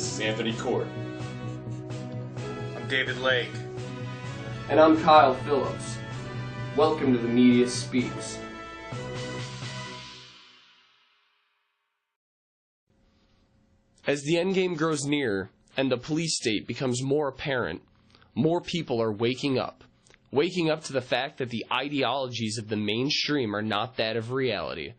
is Anthony Kort. I'm David Lake. And I'm Kyle Phillips. Welcome to TheMediaSpeaks. As the endgame grows near and the police state becomes more apparent, more people are waking up to the fact that the ideologies of the mainstream are not that of reality.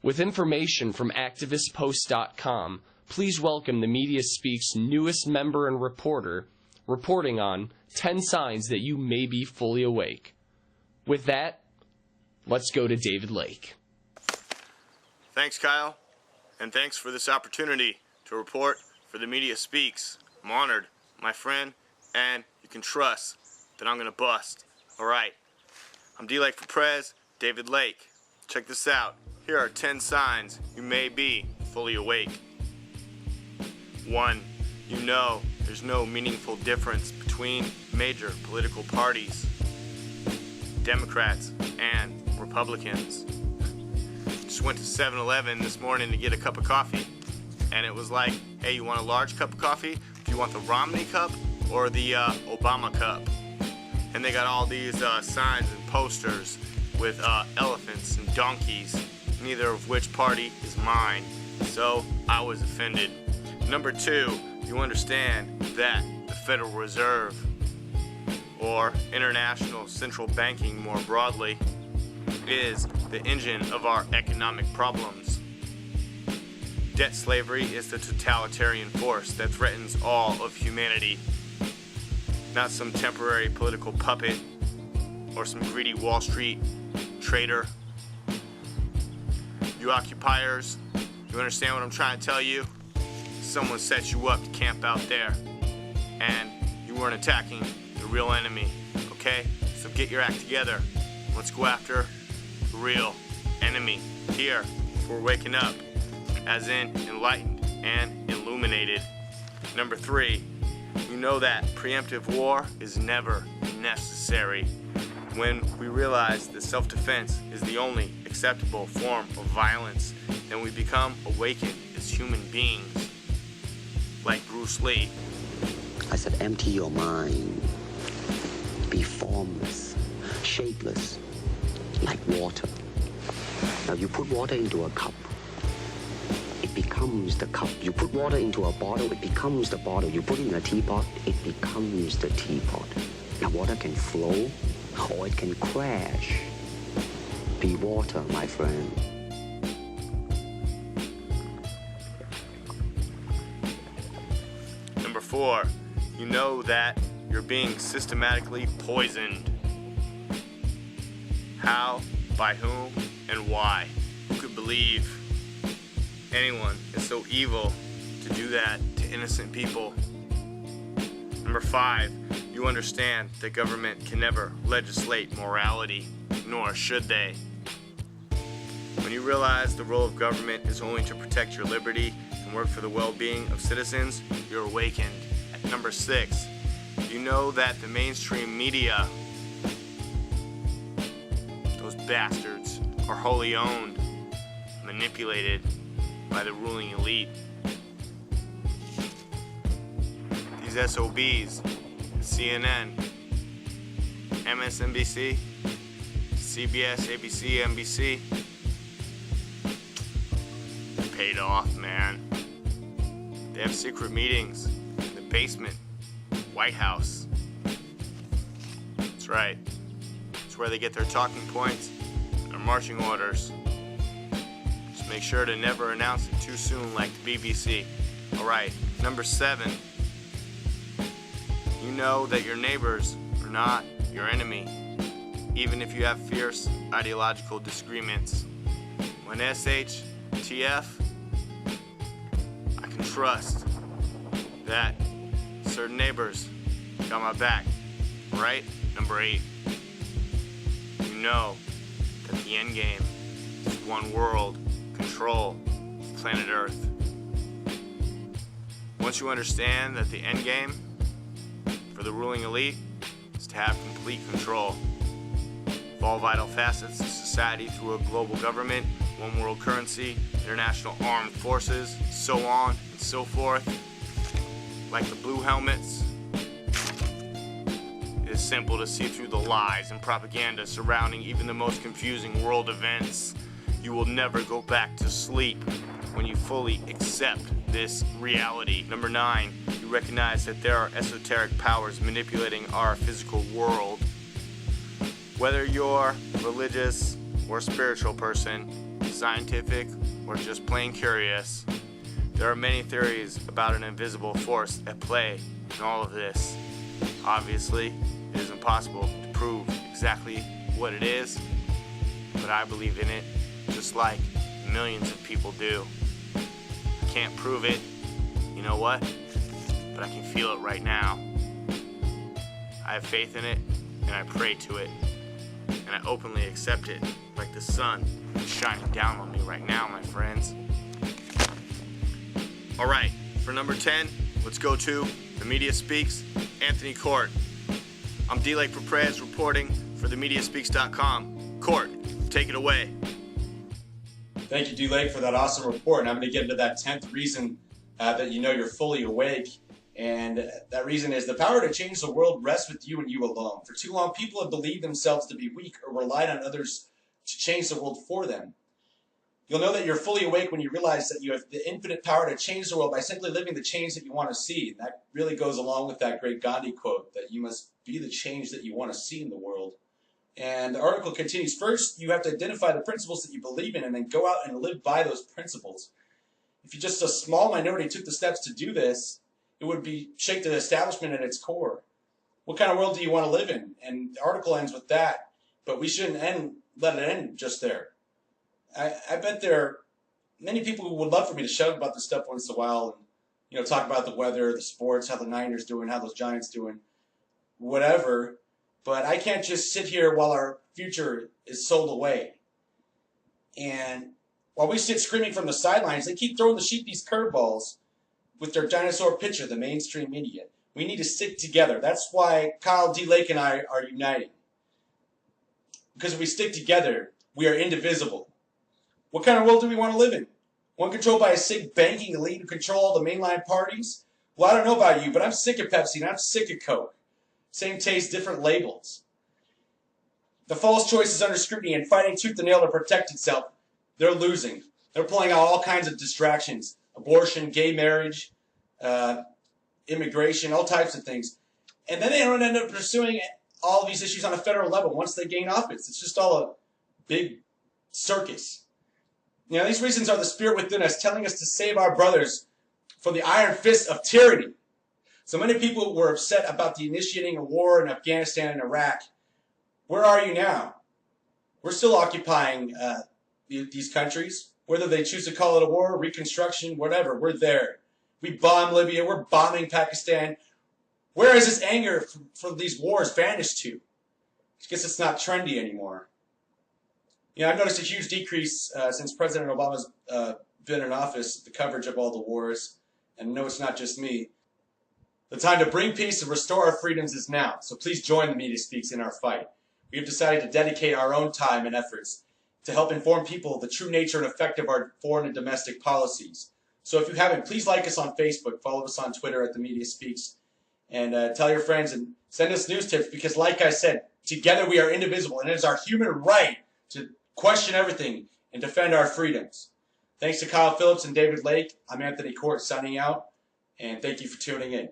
With information from activistpost.com, please welcome TheMediaSpeaks' newest member and reporter, reporting on 10 signs that you may be fully awake. With that, let's go to David Lake. Thanks, Kyle, and thanks for this opportunity to report for TheMediaSpeaks. I'm honored, my friend, and you can trust that I'm gonna bust. Alright, I'm DLAKE for PREZ, David Lake. Check this out. Here are 10 signs you may be fully awake. 1. You know there's no meaningful difference between major political parties, Democrats and Republicans. Just went to 7-Eleven this morning to get a cup of coffee, and it was like, hey, you want a large cup of coffee? Do you want the Romney cup or the Obama cup? And they got all these signs and posters with elephants and donkeys, neither of which party is mine. So I was offended. Number 2, you understand that the Federal Reserve, or international central banking more broadly, is the engine of our economic problems. Debt slavery is the totalitarian force that threatens all of humanity. Not some temporary political puppet or some greedy Wall Street trader. You occupiers, you understand what I'm trying to tell you? Someone set you up to camp out there, and you weren't attacking the real enemy, okay? So get your act together. Let's go after the real enemy here. We're waking up, as in enlightened and illuminated. Number 3, you know that preemptive war is never necessary. When we realize that self-defense is the only acceptable form of violence, then we become awakened as human beings, like Bruce Lee. I said, empty your mind. Be formless, shapeless, like water. Now you put water into a cup, it becomes the cup. You put water into a bottle, it becomes the bottle. You put it in a teapot, it becomes the teapot. Now water can flow, or it can crash. Be water, my friend. Number 4, you know that you're being systematically poisoned. How, by whom, and why? Who could believe anyone is so evil to do that to innocent people? Number 5, you understand that government can never legislate morality, nor should they. When you realize the role of government is only to protect your liberty and work for the well-being of citizens, you're awakened. At number 6, you know that the mainstream media, those bastards, are wholly owned, manipulated by the ruling elite. These SOBs, CNN, MSNBC, CBS, ABC, NBC, paid off, man. They have secret meetings in the basement, White House. That's right. It's where they get their talking points, their marching orders. Just make sure to never announce it too soon like the BBC. Alright, number 7. You know that your neighbors are not your enemy, even if you have fierce ideological disagreements. When SHTF, I can trust that certain neighbors got my back, right? Number 8, you know that the end game is one world control of planet Earth. Once you understand that the end game for the ruling elite is to have complete control of all vital facets of society through a global government, one world currency, international armed forces, so on and so forth, like the blue helmets, it is simple to see through the lies and propaganda surrounding even the most confusing world events. You will never go back to sleep when you fully accept this reality. Number 9, you recognize that there are esoteric powers manipulating our physical world. Whether you're religious or spiritual person, scientific or just plain curious, there are many theories about an invisible force at play in all of this. Obviously, it is impossible to prove exactly what it is, but I believe in it just like millions of people do. I can't prove it, you know what? But I can feel it right now. I have faith in it, and I pray to it, and I openly accept it like the sun is shining down on me right now, my friends. Alright, for number 10, let's go to The Media Speaks, Anthony Kort. I'm DLAKE for PREZ reporting for TheMediaSpeaks.com. Kort, take it away. Thank you, DLAKE, for that awesome report. And I'm going to get into that 10th reason that you know you're fully awake. And that reason is the power to change the world rests with you and you alone. For too long, people have believed themselves to be weak or relied on others to change the world for them. You'll know that you're fully awake when you realize that you have the infinite power to change the world by simply living the change that you want to see. And that really goes along with that great Gandhi quote, that you must be the change that you want to see in the world. And the article continues, first, you have to identify the principles that you believe in and then go out and live by those principles. If you just a small minority took the steps to do this, it would be shake the establishment at its core. What kind of world do you want to live in? And the article ends with that, but we shouldn't let it end just there. I bet there are many people who would love for me to shut up about this stuff once in a while and, talk about the weather, the sports, how the Niners doing, how those Giants doing, whatever. But I can't just sit here while our future is sold away. And while we sit screaming from the sidelines, they keep throwing the sheep these curveballs with their dinosaur picture, the mainstream media. We need to stick together. That's why Kyle, DLAKE, and I are uniting. Because if we stick together, we are indivisible. What kind of world do we want to live in? One controlled by a sick banking elite who control all the mainline parties? Well, I don't know about you, but I'm sick of Pepsi and I'm sick of Coke. Same taste, different labels. The false choice is under scrutiny and fighting tooth and nail to protect itself. They're losing. They're pulling out all kinds of distractions. Abortion, gay marriage, immigration, all types of things. And then they don't end up pursuing all of these issues on a federal level once they gain office. It's just all a big circus. These reasons are the spirit within us telling us to save our brothers from the iron fist of tyranny. So many people were upset about the initiating a war in Afghanistan and Iraq. Where are you now? We're still occupying these countries. Whether they choose to call it a war, reconstruction, whatever, we're there. We bombed Libya. We're bombing Pakistan. Where has this anger for these wars vanished to? I guess it's not trendy anymore. I've noticed a huge decrease since President Obama's been in office, the coverage of all the wars. And no, it's not just me. The time to bring peace and restore our freedoms is now. So please join the Media Speaks in our fight. We have decided to dedicate our own time and efforts to help inform people of the true nature and effect of our foreign and domestic policies. So if you haven't, please like us on Facebook, follow us on Twitter at TheMediaSpeaks, and tell your friends and send us news tips because, like I said, together we are indivisible, and it is our human right to question everything and defend our freedoms. Thanks to Kyle Phillips and David Lake, I'm Anthony Kort signing out, and thank you for tuning in.